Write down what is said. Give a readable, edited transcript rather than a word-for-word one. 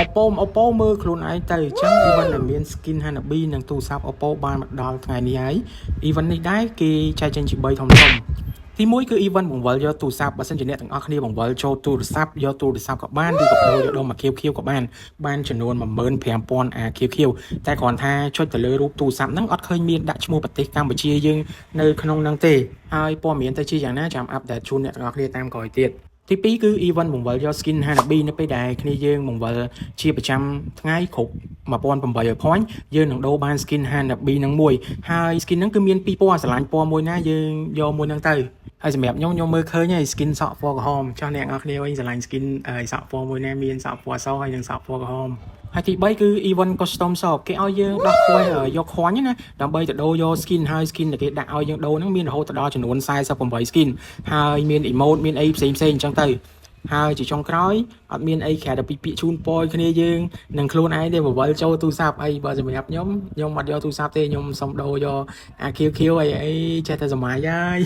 Oppo មើលខ្លួនឯងទៅអញ្ចឹង event ដែលមាន skin Hanabi និងទូរស័ព្ទ Oppo បានមកដល់ថ្ងៃនេះហើយ event នេះដែរគេចែកចេញជា3ធំៗទី1គឺ event បង្វិលយកទូរស័ព្ទបើសិនជាអ្នកទាំងអស់គ្នាបង្វិលចូលទូរស័ព្ទយកទូរស័ព្ទក៏បានឬក៏បដូរយកដល់មកខៀវក៏បានចំនួន 15000 AQQ តែគ្រាន់ថាចុចទៅលើរូបទូរស័ព្ទហ្នឹងអត់ឃើញមានដាក់ឈ្មោះប្រទេសកម្ពុជាយើងនៅក្នុងហ្នឹងទេហើយព័ត៌មានទៅជាយ៉ាងណាចាំអាប់ដេតជូនអ្នកទាំងអស់គ្នាតាមក្រោយទៀតទី2គឺ event បង្វិលយក skin Hanabi នៅពេលដែលគ្នាយើងបង្វិលជាប្រចាំថ្ងៃគ្រប់1800 point យើងនឹងដូរបាន skin Hanabi នឹងមួយហើយ skin ហ្នឹងគឺមាន2ពណ៌ស្រឡាញ់ពណ៌មួយណាយើងយកមួយហ្នឹងទៅហើយសម្រាប់ខ្ញុំមើលឃើញហើយ skin សក់ពណ៌ក្រហមចោះអ្នកនរគ្នាវិញស្រឡាញ់ skin សក់ពណ៌មួយណាមានសក់ពណ៌សហើយនិងសក់ពណ៌ក្រហមហើយទី3គឺ event custom shop គេឲ្យយើងដោះខ្វែយកខ្វាញ់ណាដើម្បីទៅដូរយក skin ហើយ skin ដែលគេដាក់ឲ្យយើងដូរហ្នឹងមានរហូតដល់ចំនួន48 skin ហើយមាន emote មានអីផ្សេងអញ្ចឹងទៅហើយជាចុងក្រោយអត់មានអីក្រៅតែពីពាក្យជូនពរគ្នាយើងនឹងខ្លួនឯងទេបង្វិលចូលទូរស័ព្ទអីបើសម្រាប់ខ្ញុំអត់យកទូរស័ព្ទទេខ្ញុំសុំដូរយក AQQ អីចេះតែសម័យហើយ